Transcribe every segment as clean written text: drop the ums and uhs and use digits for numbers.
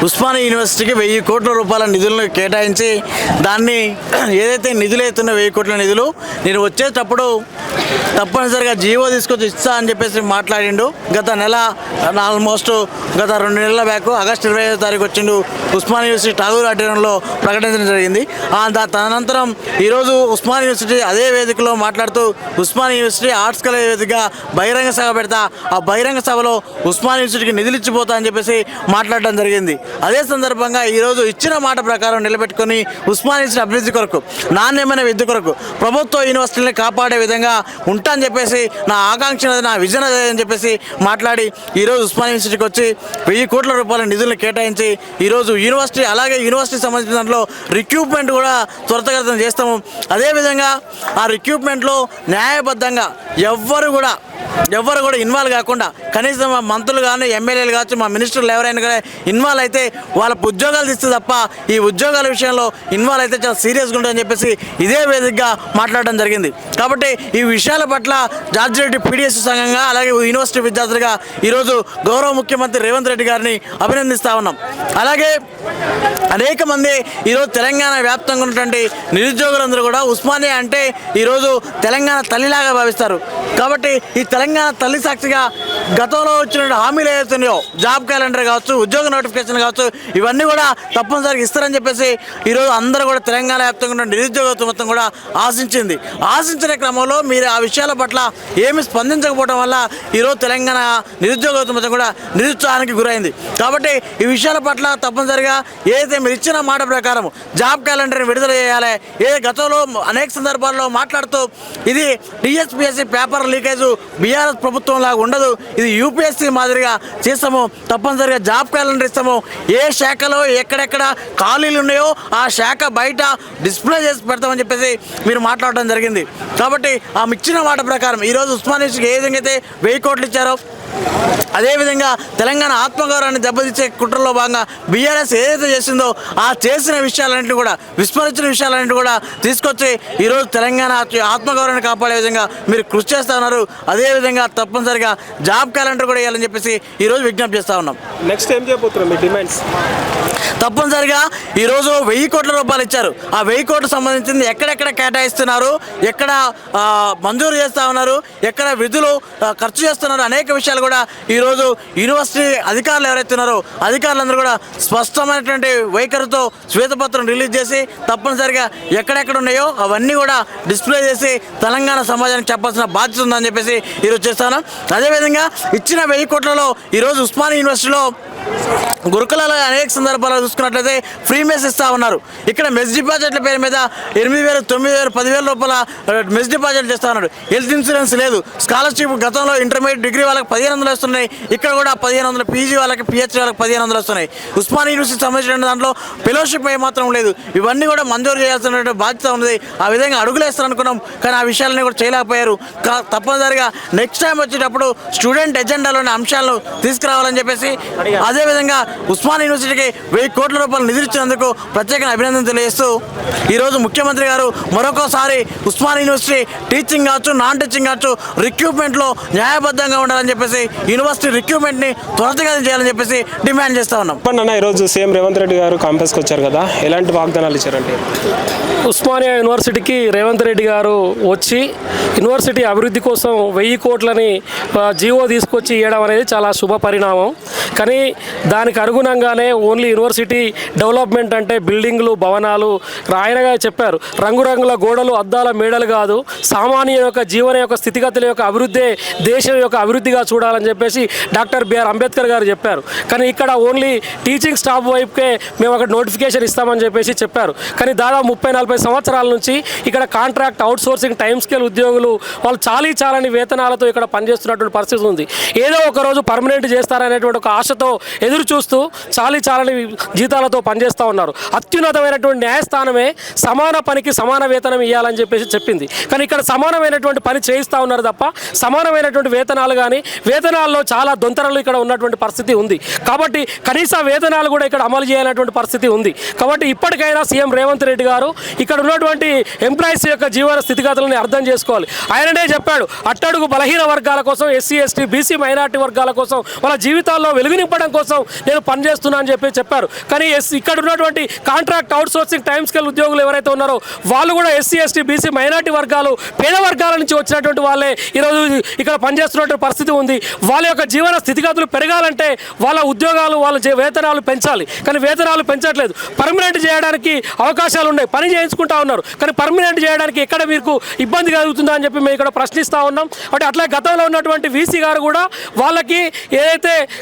ఉస్మానియా యూనివర్సిటీకి 1000 కోట్ల రూపాయల నిధులను కేటాయించి దాన్ని ఏదైతే నిధులు అవుతున్న 1000 కోట్ల నిధులు నేను వచ్చేటప్పుడు తప్పనిసరిగా జీవో తీసుకొచ్చి ఇస్తా అని చెప్పేసి మాట్లాడిండు. గత నెల ఆల్మోస్ట్ గత 2 నెలల బ్యాక్ ఆగస్టు 25వ తారీఖు వచ్చిండు ఉస్మానియా యూనివర్సిటీ ఠాగూర్ ఆడిటోరియంలో ప్రకటించడం జరిగింది. తదనంతరం ఈరోజు ఉస్మానియా యూనివర్సిటీ అదే వేదికలో మాట్లాడుతూ ఉస్మానియా యూనివర్సిటీ ఆర్ట్స్ కాలేజ్ వేదికగా బహిరంగ సభ పెడతా, ఆ బహిరంగ సభలో ఉస్మానియా యూనివర్సిటీకి నిధులు ఇచ్చిపోతా అని చెప్పేసి మాట్లాడడం జరిగింది. అదే సందర్భంగా ఈరోజు ఇచ్చిన మాట ప్రకారం నిలబెట్టుకొని ఉస్మానియా యూనివర్సిటీ అభివృద్ధి కొరకు, నాణ్యమైన విద్య కొరకు ప్రభుత్వ యూనివర్సిటీని కాపాడే విధంగా ఉంటా అని చెప్పేసి నా ఆకాంక్ష, నా విజన్ అదే అని చెప్పేసి మాట్లాడి ఈరోజు ఉస్మానియా యూనివర్సిటీకి వచ్చి 1000 కోట్ల రూపాయల నిధులను కేటాయించి ఈరోజు యూనివర్సిటీ అలాగే యూనివర్సిటీ సంబంధించిన దాంట్లో రిక్రూట్మెంట్ కూడా త్వరితగతిన చేస్తాము. అదేవిధంగా ఆ రిక్రూట్మెంట్లో న్యాయబద్ధంగా ఎవ్వరు కూడా ఇన్వాల్వ్ కాకుండా కనీసం మా మంత్రులు కానీ ఎమ్మెల్యేలు కావచ్చు మా మినిస్టర్లు ఎవరైనా కానీ ఇన్వాల్వ్ అయితే వాళ్ళకు ఉద్యోగాలు ఇస్తే తప్ప ఈ ఉద్యోగాల విషయంలో ఇన్వాల్వ్ అయితే చాలా సీరియస్గా ఉంటుందని చెప్పేసి ఇదే వేదికగా మాట్లాడడం జరిగింది. కాబట్టి ఈ విషయాల పట్ల జార్జి రెడ్డి పీడిఎస్ సంఘంగా అలాగే యూనివర్సిటీ విద్యార్థులుగా ఈరోజు గౌరవ ముఖ్యమంత్రి రేవంత్ రెడ్డి గారిని అభినందిస్తూ ఉన్నాం. అలాగే అనేక మంది ఈరోజు తెలంగాణ వ్యాప్తంగా ఉన్నటువంటి నిరుద్యోగులందరూ కూడా ఉస్మానియా అంటే ఈరోజు తెలంగాణ తల్లిలాగా భావిస్తారు. కాబట్టి ఈ తెలంగాణ తల్లి సాక్షిగా గతంలో వచ్చిన హామీలు ఏవైతున్నాయో జాబ్ క్యాలెండర్ కావచ్చు, ఉద్యోగ నోటిఫికేషన్ కావచ్చు, ఇవన్నీ కూడా తప్పనిసరిగా ఇస్తారని చెప్పేసి ఈరోజు అందరూ కూడా తెలంగాణ వ్యాప్తంగా ఉన్న నిరుద్యోగం మొత్తం కూడా ఆశించిన క్రమంలో మీరు ఆ విషయాల పట్ల ఏమి స్పందించకపోవడం వల్ల ఈరోజు తెలంగాణ నిరుద్యోగం మొత్తం కూడా నిరుత్సాహానికి గురైంది. కాబట్టి ఈ విషయాల పట్ల తప్పనిసరిగా ఏదైతే మీరు ఇచ్చిన మాట ప్రకారం జాబ్ క్యాలెండర్ని విడుదల చేయాలి. గతంలో అనేక సందర్భాల్లో మాట్లాడుతూ ఇది టీఎస్పీఎస్సీ పేపర్ లీకేజ్ బీఆర్ఎస్ ప్రభుత్వం లాగా ఉండదు, ఇది యూపీఎస్సీ మాదిరిగా చేస్తాము, తప్పనిసరిగా జాబ్ క్యాలెండర్ ఇస్తాము, ఏ శాఖలో ఎక్కడెక్కడ ఖాళీలు ఉన్నాయో ఆ శాఖ బయట డిస్ప్లే చేసి పెడతామని చెప్పేసి మీరు మాట్లాడడం జరిగింది. కాబట్టి ఆ ఇచ్చిన మాట ప్రకారం ఈరోజు ఉస్మానియాకి ఏ విధంగా అయితే 1000 కోట్లు ఇచ్చారో అదేవిధంగా తెలంగాణ ఆత్మగౌరవాన్ని దెబ్బతీసే కుట్రలో భాగంగా బీఆర్ఎస్ ఏదైతే చేసిందో ఆ చేసిన విషయాలన్నింటినీ కూడా విస్మరించిన విషయాలన్నింటినీ కూడా తీసుకొచ్చి ఈరోజు తెలంగాణ ఆత్మగౌరవాన్ని కాపాడే విధంగా మీరు కృషి చేస్తూ ఉన్నారు. అదేవిధంగా తప్పనిసరిగా జాబ్ క్యాలెండర్ కూడా వేయాలని చెప్పేసి ఈరోజు విజ్ఞప్తి చేస్తూ ఉన్నాం. నెక్స్ట్ ఏం చేయబోతున్నాం మీ డిమాండ్స్? తప్పనిసరిగా ఈరోజు 1000 కోట్ల రూపాయలు ఇచ్చారు. ఆ 1000 కోట్లకు సంబంధించింది ఎక్కడెక్కడ కేటాయిస్తున్నారు, ఎక్కడ మంజూరు చేస్తూ ఉన్నారు, ఎక్కడ విధులు ఖర్చు చేస్తున్నారు, అనేక విషయాలు కూడా ఈరోజు యూనివర్సిటీ అధికారులు ఎవరైతే ఉన్నారో అధికారులందరూ కూడా స్పష్టమైనటువంటి వైఖరితో శ్వేతపత్రం రిలీజ్ చేసి తప్పనిసరిగా ఎక్కడెక్కడ ఉన్నాయో అవన్నీ కూడా డిస్ప్లే చేసి తెలంగాణ సమాజానికి చెప్పాల్సిన బాధ్యత ఉందని చెప్పేసి ఈరోజు చేస్తాను. అదేవిధంగా ఇచ్చిన 1000 కోట్లలో ఈరోజు ఉస్మానియా యూనివర్సిటీలో గురుకులాలో అనేక సందర్భాల్లో చూసుకున్నట్లయితే ఫ్రీ మెస్ ఇస్తూ ఉన్నారు. ఇక్కడ మెస్ డిపాజిట్ల పేరు మీద 8,000, 9,000, 10,000 రూపాయల మెస్ డిపాజిట్ చేస్తూ ఉన్నారు. హెల్త్ ఇన్సూరెన్స్ లేదు. స్కాలర్షిప్ గతంలో ఇంటర్మీడియట్ డిగ్రీ వాళ్ళకి 1,500 వస్తున్నాయి, ఇక్కడ కూడా 1,500, పీజీ వాళ్ళకి పిహెచ్డీ వాళ్ళకి 1,500 వస్తున్నాయి. ఉస్మానియా యూనివర్సిటీకి సంబంధించిన దాంట్లో ఫెలోషిప్ ఏమాత్రం లేదు. ఇవన్నీ కూడా మంజూరు చేయాల్సిన బాధ్యత ఉంది. ఆ విధంగా అడుగులేస్తారు అనుకున్నాం, కానీ ఆ విషయాలని కూడా చేయలేకపోయారు. తప్పనిసరిగా నెక్స్ట్ టైం వచ్చేటప్పుడు స్టూడెంట్ ఎజెండాలోని అంశాలను తీసుకురావాలని చెప్పేసి అదేవిధంగా ఉస్మానియా యూనివర్సిటీకి 1000 కోట్ల రూపాయలు నిధులిచ్చినందుకు ప్రత్యేకంగా అభినందన తెలియజేస్తూ ఈరోజు ముఖ్యమంత్రి గారు మరొకసారి ఉస్మానియా యూనివర్సిటీ టీచింగ్ కావచ్చు, నాన్ టీచింగ్ కావచ్చు, రిక్రూట్మెంట్లో న్యాయబద్ధంగా ఉండాలని చెప్పేసి యూనివర్సిటీ రిక్రూట్మెంట్ని త్వరితగతిన చేయాలని చెప్పేసి డిమాండ్ చేస్తూ ఉన్నాం. ఈరోజు సీఎం రేవంత్ రెడ్డి గారు క్యాంపస్కి వచ్చారు కదా, ఎలాంటి వాగ్దానాలు ఇచ్చారంటే? ఉస్మానియా యూనివర్సిటీకి రేవంత్ రెడ్డి గారు వచ్చి యూనివర్సిటీ అభివృద్ధి కోసం 1000 కోట్లని జీవో తీసుకొచ్చి ఇవ్వడం అనేది చాలా శుభ పరిణామం. కానీ దానికి అనుగుణంగానే ఓన్లీ యూనివర్సిటీ డెవలప్మెంట్ అంటే బిల్డింగ్లు, భవనాలు రాయనగా చెప్పారు. రంగురంగుల గోడలు, అద్దాల మేడలు కాదు, సామాన్య యొక్క జీవన యొక్క స్థితిగతుల యొక్క అభివృద్ధి దేశం యొక్క అభివృద్ధిగా చూడాలని చెప్పేసి డాక్టర్ బిఆర్ అంబేద్కర్ గారు చెప్పారు. కానీ ఇక్కడ ఓన్లీ టీచింగ్ స్టాఫ్ వైపుకే మేము అక్కడ నోటిఫికేషన్ ఇస్తామని చెప్పేసి చెప్పారు. కానీ దాదాపు 30-40 సంవత్సరాల నుంచి ఇక్కడ కాంట్రాక్ట్, అవుట్సోర్సింగ్, టైం స్కేల్ ఉద్యోగులు వాళ్ళు చాలని వేతనాలతో ఇక్కడ పనిచేస్తున్నటువంటి పరిస్థితి ఉంది. ఏదో ఒక రోజు పర్మనెంట్ చేస్తారనేటువంటి ఒక ఆశతో ఎదురు చూస్తూ చాలని జీతాలతో పనిచేస్తూ ఉన్నారు. అత్యున్నతమైనటువంటి న్యాయస్థానమే సమాన పనికి సమాన వేతనం ఇవ్వాలని చెప్పేసి చెప్పింది. కానీ ఇక్కడ సమానమైనటువంటి పని చేయిస్తూ ఉన్నారు తప్ప సమానమైనటువంటి వేతనాలు కానీ వేతనాల్లో చాలా దొంతరలు ఇక్కడ ఉన్నటువంటి పరిస్థితి ఉంది. కాబట్టి కనీస వేతనాలు కూడా ఇక్కడ అమలు చేయాలనేటువంటి పరిస్థితి ఉంది. కాబట్టి ఇప్పటికైనా సీఎం రేవంత్ రెడ్డి గారు ఇక్కడ ఉన్నటువంటి ఎంప్లాయీస్ యొక్క జీవన స్థితిగతులను అర్థం చేసుకోవాలి. ఆయననే చెప్పాడు, అట్టడుగు బలహీన వర్గాల కోసం, ఎస్సీ, ఎస్టీ, బీసీ, మైనార్టీ వర్గాల కోసం వాళ్ళ జీవితాల్లో వెలుగు నింపడం కోసం నేను పనిచేస్తున్నా అని చెప్పారు. కానీ ఇక్కడ ఉన్నటువంటి contract out sourcing time scale ఉద్యోగులు ఎవరైతే ఉన్నారో వాళ్ళు కూడా ఎస్సీ ఎస్టీ బీసీ మైనార్టీ వర్గాలు పేద వర్గాల నుంచి వచ్చినటువంటి వాళ్ళే ఈరోజు ఇక్కడ పనిచేస్తున్నటువంటి పరిస్థితి ఉంది. వాళ్ళ యొక్క జీవన స్థితిగతులు పెరగాలంటే వాళ్ళ ఉద్యోగాలు వాళ్ళ వేతనాలు పెంచాలి. కానీ వేతనాలు పెంచట్లేదు. పర్మనెంట్ చేయడానికి అవకాశాలు ఉన్నాయి, పని చేయించుకుంటా ఉన్నారు. కానీ పర్మనెంట్ చేయడానికి ఎక్కడ మీకు ఇబ్బంది కలుగుతుందా అని చెప్పి మేము ఇక్కడ ప్రశ్నిస్తూ ఉన్నాం. అంటే అట్లా గతంలో ఉన్నటువంటి వీసీ గారు కూడా వాళ్ళకి ఏదైతే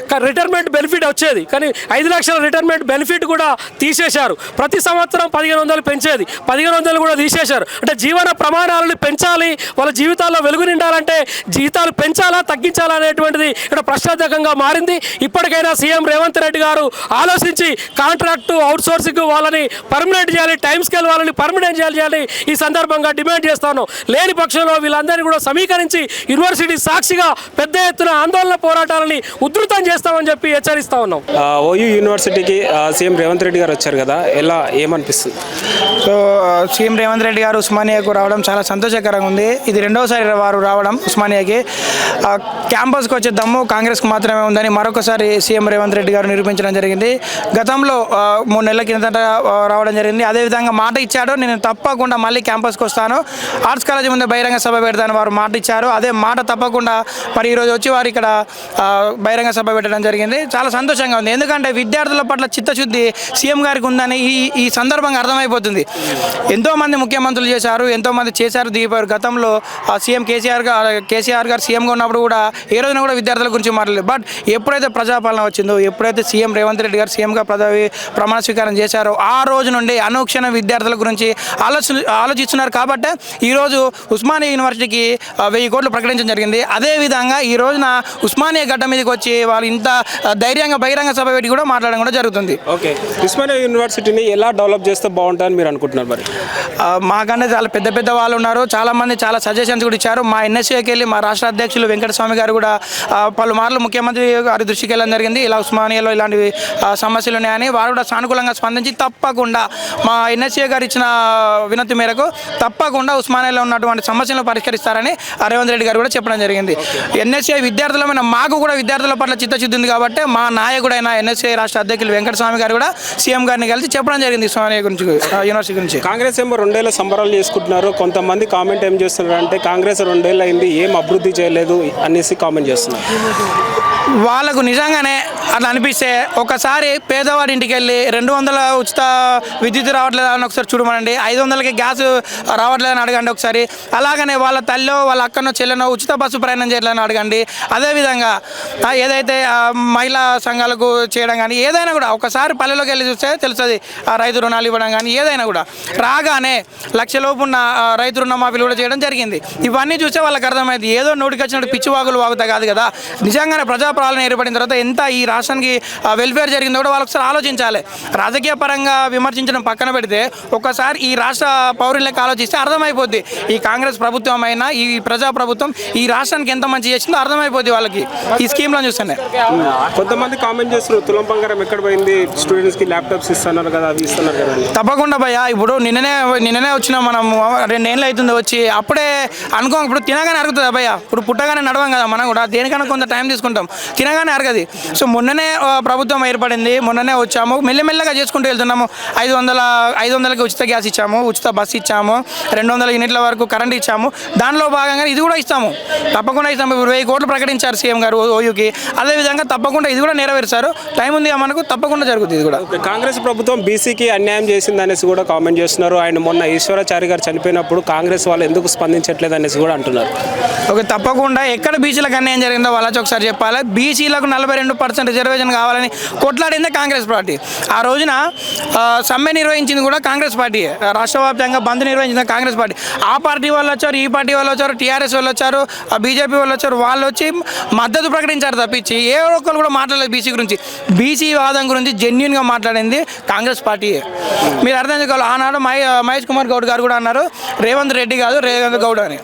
రిటైర్మెంట్ బెనిఫిట్ వచ్చేది కానీ 5 లక్షల రిటైర్మెంట్ బెనిఫిట్ కూడా తీసేశారు. ప్రతి సంవత్సరం 1500 పెంచేది, 1500 కూడా తీసేశారు. అంటే జీవన ప్రమాణాలను పెంచాలి, వాళ్ళ జీవితాల్లో వెలుగు నిండాలంటే జీతాలు పెంచాలా తగ్గించాలా అనేటువంటిది ఇక్కడ ప్రశ్నార్థకంగా మారింది. ఇప్పటికైనా సీఎం రేవంత్ రెడ్డి గారు ఆలోచించి కాంట్రాక్టు అవుట్ సోర్సింగ్ వాళ్ళని పర్మనెంట్ చేయాలి, టైం స్కేల్ వాళ్ళని పర్మనెంట్ చేయాలి ఈ సందర్భంగా డిమాండ్ చేస్తాను. లేని పక్షంలో వీళ్ళందరినీ కూడా సమీకరించి యూనివర్సిటీ సాక్షిగా పెద్ద ఎత్తున ఆందోళన పోరాటాలని ఉధృతం చేస్తామని చెప్పి హెచ్చరిస్తా ఉన్నాం. ఓయూ యూనివర్సిటీకి సీఎం రేవంత్ రెడ్డి గారు వచ్చారు కదా, ఎలా ఏమనిపిస్తుంది? సో సీఎం రేవంత్ రెడ్డి గారు ఉస్మానియాకు రావడం చాలా సంతోషకరంగా ఉంది. ఇది రెండవసారి వారు రావడం ఉస్మానియాకి. క్యాంపస్కి వచ్చే దమ్ము కాంగ్రెస్కి మాత్రమే ఉందని మరొకసారి సీఎం రేవంత్ రెడ్డి గారు నిరూపించడం జరిగింది. గతంలో 3 నెలల కిందట రావడం జరిగింది. అదేవిధంగా మాట ఇచ్చాడు, నేను తప్పకుండా మళ్ళీ క్యాంపస్కి వస్తాను, ఆర్ట్స్ కాలేజీ ముందు బహిరంగ సభ పెడతాను వారు మాట ఇచ్చారు. అదే మాట తప్పకుండా మరి ఈరోజు వచ్చి వారు ఇక్కడ బహిరంగ సభ పెట్టడం జరిగింది. చాలా సంతోషంగా ఉంది. ఎందుకంటే విద్యార్థుల పట్ల చిత్తశుద్ధి సీఎం గారికి ఉందని ఈ సందర్భంగా అర్థమైపోతుంది. ఎంతోమంది ముఖ్యమంత్రులు చేశారు, ఎంతోమంది చేశారు దిగిపోయారు. గతంలో సీఎం కేసీఆర్ గారు సీఎంగా ఉన్నప్పుడు కూడా ఏ రోజున కూడా విద్యార్థుల గురించి మాట్లాడలేదు. బట్ ఎప్పుడైతే ప్రజాపాలన వచ్చిందో, ఎప్పుడైతే సీఎం రేవంత్ రెడ్డి గారు సీఎంగా ప్రమాణ స్వీకారం చేశారో ఆ రోజు నుండి అనుక్షణం విద్యార్థుల గురించి ఆలోచిస్తున్నారు. కాబట్టి ఈరోజు ఉస్మానియా యూనివర్సిటీకి 1000 కోట్లు ప్రకటించడం జరిగింది. అదేవిధంగా ఈ రోజున ఉస్మానియా గడ్డ మీదకి వచ్చి వాళ్ళు ఇంత ధైర్యంగా బహిరంగ సభ పెట్టి కూడా మాట్లాడడం కూడా జరుగుతుంది. ఓకే, ఉస్మానియా యూనివర్సిటీని ఎలా డెవలప్ చేస్తే బాగుంటుందని మీరు అనుకుంటున్నారు? మరి మాకంటే చాలా పెద్ద పెద్ద వాళ్ళు ఉన్నారు, చాలామంది చాలా సజెషన్స్ కూడా ఇచ్చారు. మా ఎన్ఎస్ఏకి వెళ్ళి మా రాష్ట్ర అధ్యక్షులు వెంకటస్వామి గారు కూడా పలుమార్లు ముఖ్యమంత్రి గారి దృష్టికి వెళ్ళడం జరిగింది. ఇలా ఉస్మానియాలో ఇలాంటి సమస్యలు ఉన్నాయని వారు కూడా సానుకూలంగా స్పందించి తప్పకుండా మా ఎన్ఎస్ఏ గారు ఇచ్చిన వినతి మేరకు తప్పకుండా ఉస్మానియాలో ఉన్నటువంటి సమస్యలను పరిష్కరిస్తారని రేవంత్ రెడ్డి గారు కూడా చెప్పడం జరిగింది. ఎన్ఎస్ఏ విద్యార్థులమైన మాకు కూడా విద్యార్థుల పట్ల చిత్తశుద్ధి ఉంది కాబట్టి మా నాయకుడైన ఎన్ఎస్ఏ రాష్ట్ర అధ్యక్షులు వెంకటస్వామి గారు కూడా సీఎం గారిని కలిసి చెప్పడం జరిగింది ఉస్మానియా గురించి, యూనివర్సిటీ గురించి. కాంగ్రెస్ ఏమో 2 ఏళ్ళ సంబరాలు చేసుకుంటున్నారు. కొంతమంది కామెంట్ ఏం చేస్తున్నారు అంటే కాంగ్రెస్ 2 ఏళ్ళు అయింది, ఏం అభివృద్ధి చేయలేదు అనేసి కామెంట్ చేస్తున్నారు. వాళ్ళకు నిజంగానే అట్లా అనిపిస్తే ఒకసారి పేదవాడి ఇంటికి వెళ్ళి 200 ఉచిత విద్యుత్ రావట్లేదు అని ఒకసారి చూడమనండి, 500కి గ్యాస్ రావట్లేదని అడగండి ఒకసారి. అలాగనే వాళ్ళ తల్లో వాళ్ళ అక్కనో చెల్లెనో ఉచిత బస్సు ప్రయాణం చేయాలని అడగండి. అదేవిధంగా ఏదైతే మహిళా సంఘాలకు చేయడం కానీ ఏదైనా కూడా ఒకసారి పల్లెలోకి వెళ్ళి చూస్తే తెలుస్తుంది. రైతు రుణాలు ఇవ్వడం కానీ ఏదైనా కూడా రాగానే 1 లక్షలోపు ఉన్న రైతు రుణమాఫీలు కూడా చేయడం జరిగింది. ఇవన్నీ చూస్తే వాళ్ళకి అర్థమైంది ఏదో నోటికి వచ్చినట్టు పిచ్చివాగులు వాగుతా కాదు కదా. నిజంగానే ప్రజాపాలన ఏర్పడిన తర్వాత ఎంత ఈ రాష్ట్రానికి వెల్ఫేర్ జరిగిందో కూడా వాళ్ళకి ఒకసారి ఆలోచించాలి. రాజకీయ పరంగా విమర్శించడం పక్కన పెడితే ఒకసారి ఈ రాష్ట్ర పౌరులకు ఆలోచిస్తే అర్థమైపోద్ది ఈ కాంగ్రెస్ ప్రభుత్వం అయినా ఈ ప్రజా ప్రభుత్వం ఈ రాష్ట్రానికి ఎంత మంచి చేసిందో అర్థమైపోద్ది వాళ్ళకి ఈ స్కీమ్లో చూస్తేనే. కొంతమంది కామెంట్ చేస్తారు తులం బంగారం ఎక్కడ పోయింది, స్టూడెంట్స్కి ల్యాప్టాప్స్ ఇస్తున్నారు కదా, అవి ఇస్తున్నారు కదా. తప్పకుండా భయ్యా, ఇప్పుడు నిన్ననే వచ్చినాం మనం, 2 ఏళ్ళు అవుతుంది వచ్చి, అప్పుడే అనుకోం. ఇప్పుడు తినగానే అరుగుతుంది భయ్యా, ఇప్పుడు పుట్టగానే నడవం కదా మనం కూడా, దేనికైనా కొంత టైం తీసుకుంటాం, తినగానే అరగది. సో మొన్ననే ప్రభుత్వం ఏర్పడింది, మొన్ననే వచ్చాము, మెల్లమెల్లగా చేసుకుంటూ వెళ్తున్నాము. 500కి ఉచిత గ్యాస్ ఇచ్చాము, ఉచిత బస్సు ఇచ్చాము, 200 యూనిట్ల వరకు కరెంట్ ఇచ్చాము. దానిలో భాగంగా ఇది కూడా ఇస్తాము, తప్పకుండా ఇస్తాము. 1000 కోట్లు ప్రకటించారు సీఎం గారు ఓయూకి, అదేవిధంగా తప్పకుండా ఇది కూడా నెరవేర్చారు. టైం ఉంది మనకు, తప్పకుండా జరుగుతుంది ఇది కూడా. కాంగ్రెస్ ప్రభుత్వం బీసీకి అన్యాయం చేసింది అనేసి కూడా కామెంట్ చేస్తున్నారు. ఆయన మొన్న ఈశ్వరాచారి గారు చనిపోయినప్పుడు కాంగ్రెస్ వాళ్ళు ఎందుకు స్పందించట్లేదు అనేసి కూడా అంటున్నారు. ఓకే, తప్పకుండా ఎక్కడ బీసీలకు అన్యాయం జరిగిందో వాళ్ళకి ఒకసారి చెప్పాలి. బీసీలకు 42% రిజర్వేషన్ కావాలని కొట్లాడిందే కాంగ్రెస్ పార్టీ. ఆ రోజున సమ్మె నిర్వహించింది కూడా కాంగ్రెస్ పార్టీ, రాష్ట్ర వ్యాప్తంగా బంద్ నిర్వహించింది కాంగ్రెస్ పార్టీ. ఆ పార్టీ వాళ్ళు వచ్చారు, ఈ పార్టీ వాళ్ళు వచ్చారు, టీఆర్ఎస్ వాళ్ళు వచ్చారు, బీజేపీ వాళ్ళు వచ్చారు, వాళ్ళు వచ్చి మద్దతు ప్రకటించారు తప్పించి ఏ ఒక్కరు కూడా మాట్లాడలేదు బీసీ గురించి. బీసీ వాదం గురించి జెన్యున్గా మాట్లాడింది కాంగ్రెస్ పార్టీయే. మీరు అర్థం చేసుకోవాలి. ఆనాడు మహేష్ కుమార్ గౌడ్ గారు కూడా అన్నారు రేవంత్ రెడ్డి కాదు రేవంత్ గౌడ్ అని.